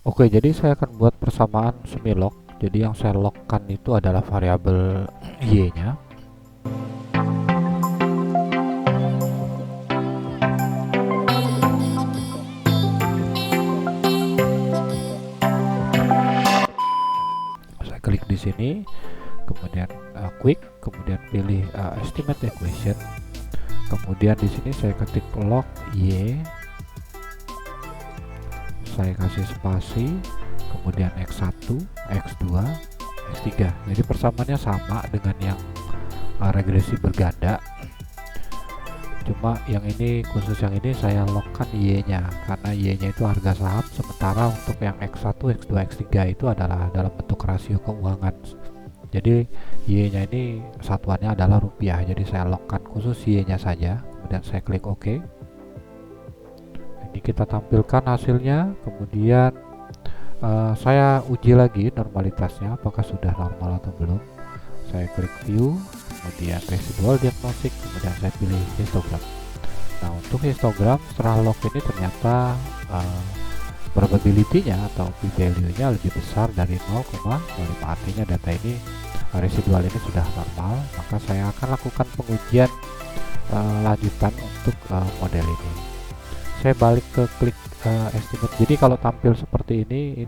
Oke, jadi saya akan buat persamaan semi lock. Jadi yang saya lockkan itu adalah variabel y-nya. Saya klik di sini, kemudian quick, kemudian pilih estimate equation. Kemudian di sini saya ketik lock y, saya kasih spasi, kemudian x1, x2, x3. Jadi persamaannya sama dengan yang regresi berganda, cuma yang ini, khusus yang ini saya lockkan y-nya karena y-nya itu harga saham, sementara untuk yang x1, x2, x3 itu adalah dalam bentuk rasio keuangan. Jadi y-nya ini satuannya adalah rupiah, jadi saya lockkan khusus y-nya saja, kemudian saya klik OK. Ini kita tampilkan hasilnya, kemudian saya uji lagi normalitasnya apakah sudah normal atau belum. Saya klik view, kemudian residual diagnostic, kemudian saya pilih histogram. Nah, untuk histogram setelah log ini ternyata probability-nya atau p-value-nya lebih besar dari 0,05, artinya data ini residual ini sudah normal. Maka saya akan lakukan pengujian lanjutan untuk model ini. Saya balik ke klik estimate. Jadi kalau tampil seperti ini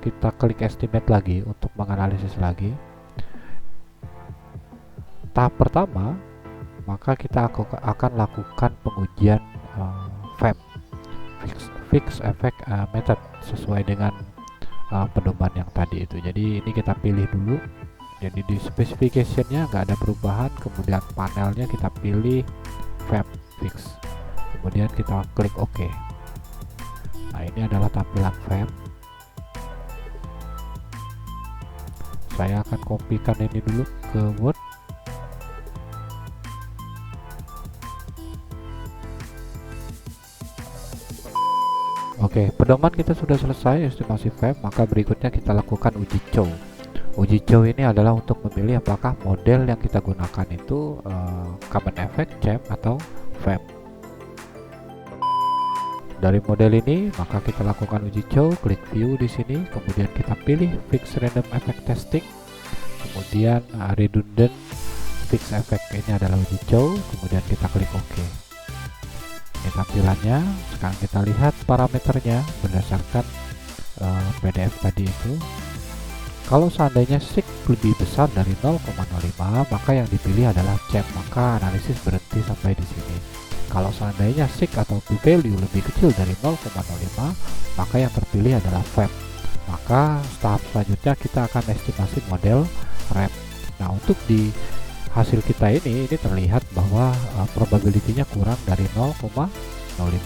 kita klik estimate lagi untuk menganalisis lagi. Tahap pertama, maka kita akan lakukan pengujian FEM, Fixed Effect Method, sesuai dengan pedoman yang tadi itu. Jadi ini kita pilih dulu. Jadi di specification-nya nggak ada perubahan, kemudian panelnya kita pilih FEM Fix, kemudian kita klik OK. Nah, ini adalah tampilan FEM. Saya akan kopikan ini dulu ke Word. Oke, pedoman kita sudah selesai estimasi FEM, maka berikutnya kita lakukan uji cow. Uji cow ini adalah untuk memilih apakah model yang kita gunakan itu common effect, CEM, atau FEM. Dari model ini, maka kita lakukan uji cow, klik view di sini, kemudian kita pilih fixed random effect testing, kemudian redundant fixed effect, ini adalah uji cow, kemudian kita klik OK. Ini tampilannya. Sekarang kita lihat parameternya berdasarkan PDF tadi itu. Kalau seandainya SIG lebih besar dari 0,05, maka yang dipilih adalah CEM, maka analisis berhenti sampai di sini. Kalau seandainya SIG atau p-value lebih kecil dari 0,05, maka yang terpilih adalah FEM. Maka tahap selanjutnya kita akan estimasi model REM. Nah, untuk di hasil kita ini terlihat bahwa probability-nya kurang dari 0,05,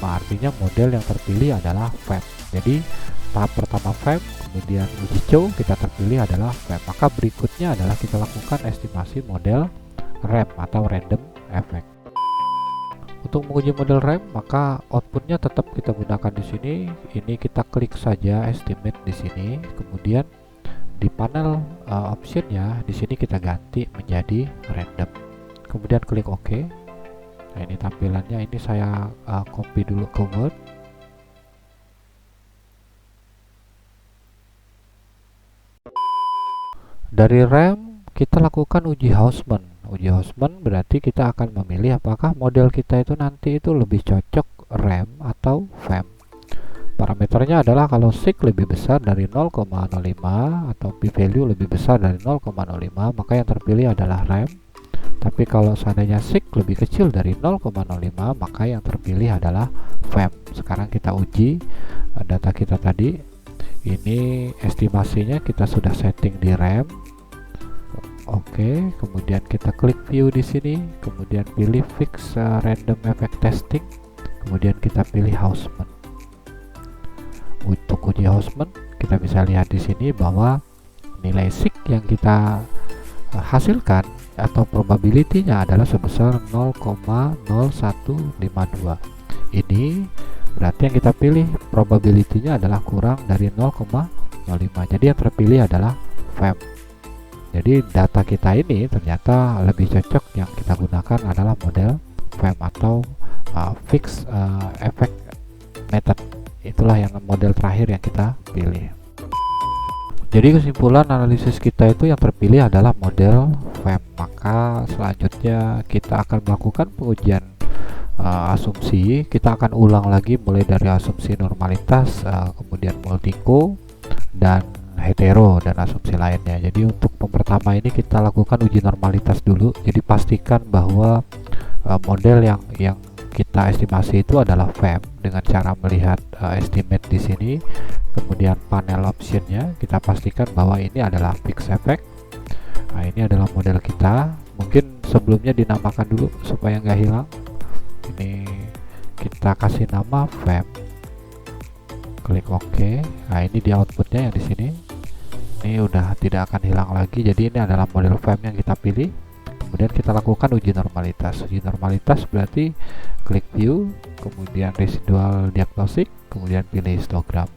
artinya model yang terpilih adalah FEM. Jadi tahap pertama FEM, kemudian uji cow, kita terpilih adalah FEM. Maka berikutnya adalah kita lakukan estimasi model REM atau random effect. Untuk menguji model REM, maka outputnya tetap kita gunakan di sini. Ini kita klik saja estimate di sini, kemudian di panel optionnya di sini kita ganti menjadi random, kemudian klik OK. Nah, ini tampilannya. Ini saya copy dulu ke Word. Dari REM kita lakukan uji Hausmann. Uji Hausmann berarti kita akan memilih apakah model kita itu nanti itu lebih cocok REM atau FEM. Parameternya adalah kalau SIG lebih besar dari 0,05 atau p-value lebih besar dari 0,05, maka yang terpilih adalah REM. Tapi kalau seandainya SIG lebih kecil dari 0,05, maka yang terpilih adalah FEM. Sekarang kita uji data kita tadi. Ini estimasinya kita sudah setting di REM. Oke, kemudian kita klik view di sini, kemudian pilih fix random effect testing, kemudian kita pilih Hausmann. Untuk uji Hausmann kita bisa lihat di sini bahwa nilai SIG yang kita hasilkan atau probability-nya adalah sebesar 0,0152. Ini berarti yang kita pilih probability-nya adalah kurang dari 0,05. Jadi yang terpilih adalah FEM. Jadi data kita ini ternyata lebih cocok, yang kita gunakan adalah model FEM atau Fixed Effect Method. itulah yang model terakhir yang kita pilih. Jadi kesimpulan analisis kita itu yang terpilih adalah model FEM. Maka selanjutnya kita akan melakukan pengujian asumsi. Kita akan ulang lagi mulai dari asumsi normalitas, kemudian multiko dan hetero dan asumsi lainnya. Jadi untuk pertama ini kita lakukan uji normalitas dulu. Jadi pastikan bahwa model yang kita estimasi itu adalah FEM dengan cara melihat estimate di sini, kemudian panel optionnya kita pastikan bahwa ini adalah fixed effect. Nah, ini adalah model kita. Mungkin sebelumnya dinamakan dulu supaya nggak hilang. Ini kita kasih nama FEM. Klik OK. Nah, ini di outputnya yang di sini. Ini udah tidak akan hilang lagi. Jadi ini adalah model FEM yang kita pilih. Kemudian kita lakukan uji normalitas. Uji normalitas berarti klik view, kemudian residual diagnostic, kemudian pilih histogram.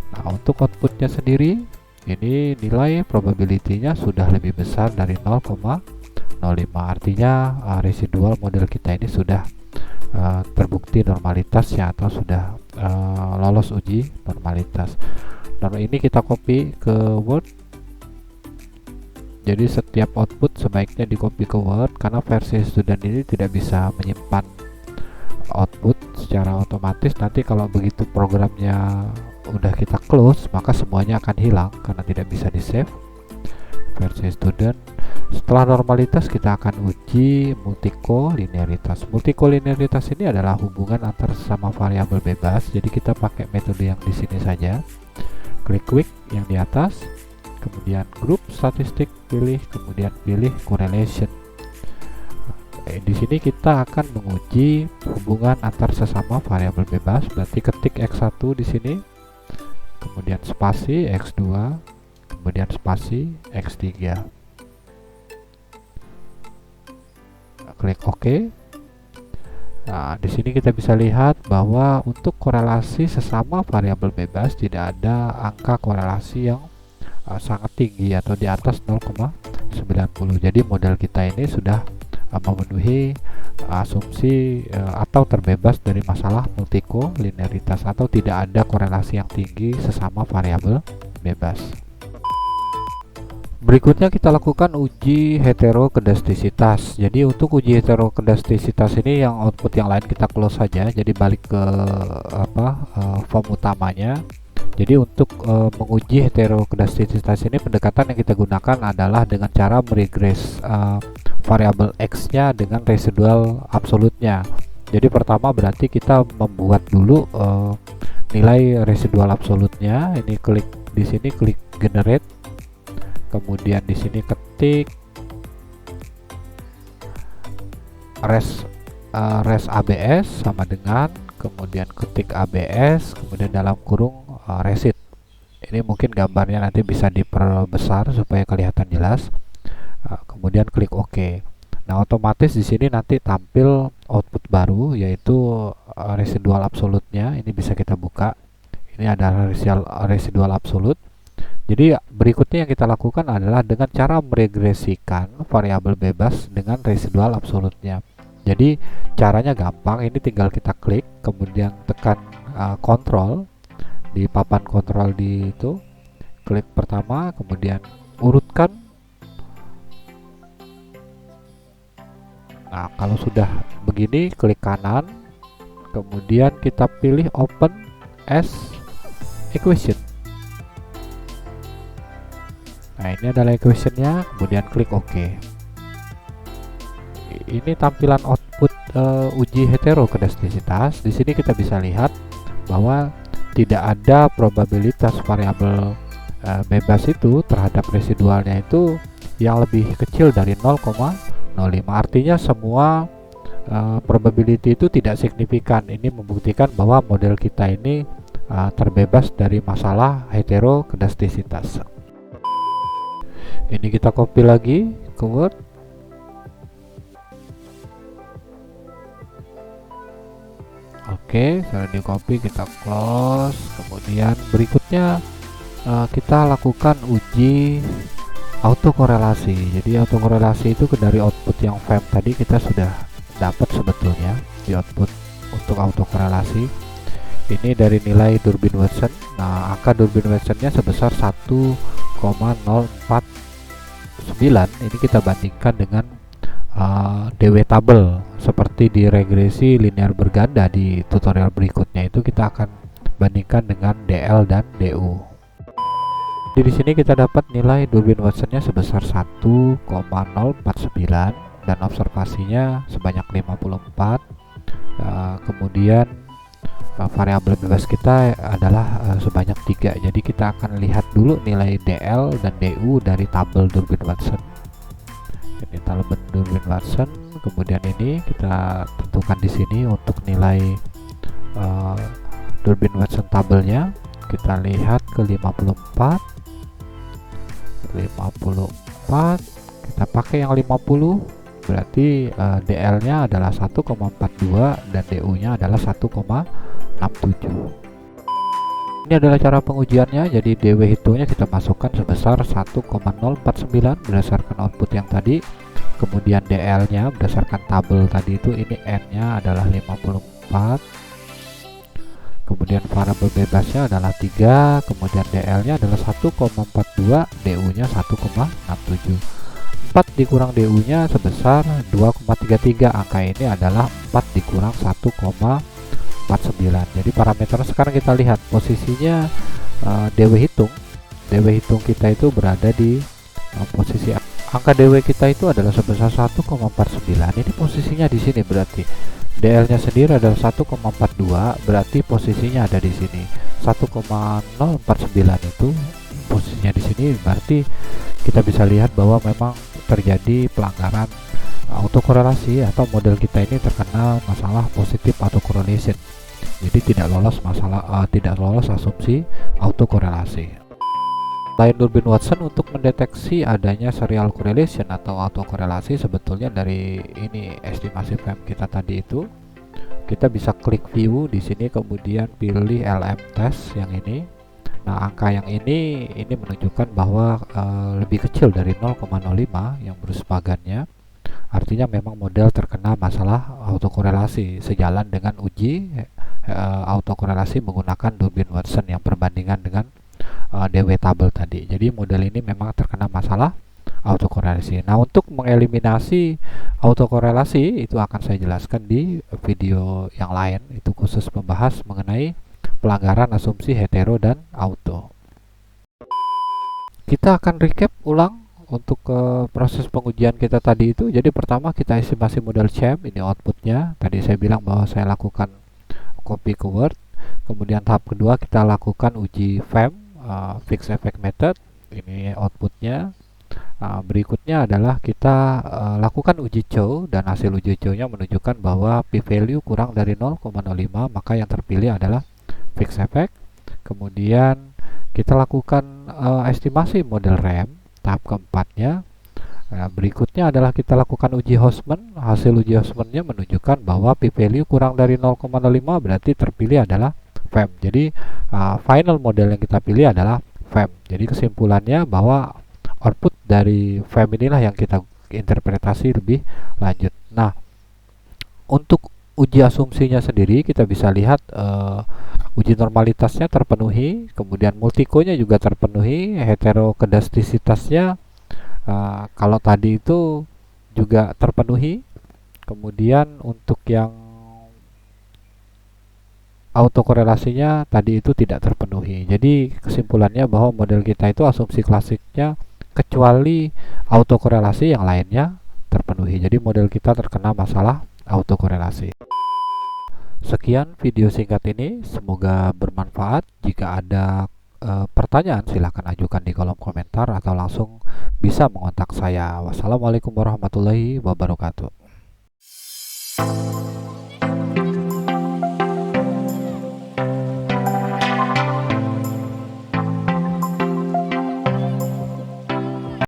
Nah, untuk outputnya sendiri, ini nilai probability-nya sudah lebih besar dari 0,05. Artinya residual model kita ini sudah terbukti normalitasnya atau sudah lolos uji normalitas. Dan ini kita copy ke Word. Jadi setiap output sebaiknya di copy ke Word karena versi student ini tidak bisa menyimpan output secara otomatis. Nanti kalau begitu programnya udah kita close, maka semuanya akan hilang karena tidak bisa di save. Versi student. Setelah normalitas kita akan uji multikolinearitas. Multikolinearitas ini adalah hubungan antar sesama variabel bebas. Jadi kita pakai metode yang di sini saja. Klik quick yang di atas, kemudian group statistik pilih, kemudian pilih correlation. Di sini kita akan menguji hubungan antar sesama variabel bebas. Berarti ketik x1 di sini, kemudian spasi x2, kemudian spasi x3. Klik OK. Nah, di sini kita bisa lihat bahwa untuk korelasi sesama variabel bebas tidak ada angka korelasi yang sangat tinggi atau di atas 0,90. Jadi model kita ini sudah memenuhi asumsi atau terbebas dari masalah multikolinearitas atau tidak ada korelasi yang tinggi sesama variabel bebas. Berikutnya kita lakukan uji heterokedastisitas. Jadi untuk uji heterokedastisitas ini yang output yang lain kita close saja. Jadi balik ke form utamanya. Jadi untuk menguji heterokedastisitas ini pendekatan yang kita gunakan adalah dengan cara meregress variabel x-nya dengan residual absolutnya. Jadi pertama berarti kita membuat dulu nilai residual absolutnya. Ini klik di sini, klik generate. Kemudian di sini ketik res ABS sama dengan, kemudian ketik ABS, kemudian dalam kurung resit. Ini mungkin gambarnya nanti bisa diperbesar supaya kelihatan jelas. Kemudian klik OK. Nah, otomatis di sini nanti tampil output baru yaitu residual absolutnya. Ini bisa kita buka. Ini adalah residual absolut. Jadi berikutnya yang kita lakukan adalah dengan cara meregresikan variabel bebas dengan residual absolutnya. Jadi caranya gampang, ini tinggal kita klik, kemudian tekan kontrol di papan kontrol di itu, klik pertama, kemudian urutkan. Nah, kalau sudah begini, klik kanan, kemudian kita pilih open as equation. Nah, ini adalah equationnya, kemudian klik OK. Ini tampilan output uji heterokedastisitas. Di sini kita bisa lihat bahwa tidak ada probabilitas variabel bebas itu terhadap residualnya itu yang lebih kecil dari 0,05. Artinya semua probability itu tidak signifikan. Ini membuktikan bahwa model kita ini terbebas dari masalah heterokedastisitas. Ini kita copy lagi ke Word. Oke, sudah di copy, kita close. Kemudian berikutnya kita lakukan uji autokorelasi. Jadi autokorelasi itu dari output yang FEM tadi kita sudah dapat sebetulnya di output untuk autokorelasi. Ini dari nilai Durbin Watson. Nah, angka Durbin Watsonnya sebesar 1,049. Ini kita bandingkan dengan DW tabel seperti di regresi linear berganda di tutorial berikutnya. Itu kita akan bandingkan dengan DL dan DU. Di sini kita dapat nilai Durbin Watsonnya sebesar 1,049 dan observasinya sebanyak 54. Kemudian variabel bebas kita adalah sebanyak 3. Jadi kita akan lihat dulu nilai DL dan DU dari tabel Durbin Watson. Ini tabel Durbin Watson. Kemudian ini kita tentukan di sini untuk nilai Durbin Watson tabelnya. Kita lihat ke 54. Kita pakai yang 50. Berarti DL nya adalah 1,42 dan DU nya adalah 1,67. Ini adalah cara pengujiannya. Jadi DW hitungnya kita masukkan sebesar 1,049 berdasarkan output yang tadi. Kemudian DL nya berdasarkan tabel tadi itu, ini N nya adalah 54. Kemudian variabel bebasnya adalah 3. Kemudian DL nya adalah 1,42, DU nya 1,67. 4 dikurang DU nya sebesar 2,33. Angka ini adalah 4 dikurang 1,49. Jadi parameter sekarang kita lihat posisinya DW hitung kita itu berada di posisi angka DW kita itu adalah sebesar 1,49. Ini posisinya di sini, berarti DL nya sendiri adalah 1,42, berarti posisinya ada di sini. 1,049 itu posisinya di sini, berarti kita bisa lihat bahwa memang terjadi pelanggaran autokorelasi atau model kita ini terkena masalah positif autocorrelation. Jadi tidak lolos asumsi autokorelasi. Selain Durbin Watson, untuk mendeteksi adanya serial correlation atau autokorelasi, sebetulnya dari ini estimasi FEM kita tadi itu, kita bisa klik view di sini, kemudian pilih LM test yang ini. Nah, angka yang ini menunjukkan bahwa lebih kecil dari 0,05 yang bersepagannya. Artinya memang model terkena masalah autokorelasi sejalan dengan uji autokorelasi menggunakan Durbin Watson yang berbandingan dengan DW tabel tadi. Jadi model ini memang terkena masalah autokorelasi. Nah, untuk mengeliminasi autokorelasi itu akan saya jelaskan di video yang lain, itu khusus membahas mengenai pelanggaran asumsi hetero dan auto. Kita akan recap ulang untuk proses pengujian kita tadi itu. Jadi pertama kita estimasi model CHAM, ini outputnya. Tadi saya bilang bahwa saya lakukan copy ke Word. Kemudian tahap kedua kita lakukan uji FEM, Fixed Effect Method, ini outputnya. Berikutnya adalah kita lakukan uji Chow, dan hasil uji Chow nya menunjukkan bahwa p-value kurang dari 0,05, maka yang terpilih adalah Fixed Effect. Kemudian kita lakukan estimasi model RAM, tahap keempatnya. Berikutnya adalah kita lakukan uji Hostman. Hasil uji Hostman-nya menunjukkan bahwa p-value kurang dari 0,05, berarti terpilih adalah FEM. Jadi final model yang kita pilih adalah FEM. Jadi kesimpulannya bahwa output dari FEM inilah yang kita interpretasi lebih lanjut. Nah, untuk uji asumsinya sendiri kita bisa lihat uji normalitasnya terpenuhi, kemudian multiko-nya juga terpenuhi, heterokedastisitasnya kalau tadi itu juga terpenuhi. Kemudian untuk yang autokorelasinya tadi itu tidak terpenuhi. Jadi kesimpulannya bahwa model kita itu asumsi klasiknya kecuali autokorelasi yang lainnya terpenuhi. Jadi model kita terkena masalah autokorelasi. Sekian video singkat ini, semoga bermanfaat. Jika ada pertanyaan silahkan ajukan di kolom komentar atau langsung bisa mengontak saya. Wassalamualaikum warahmatullahi wabarakatuh.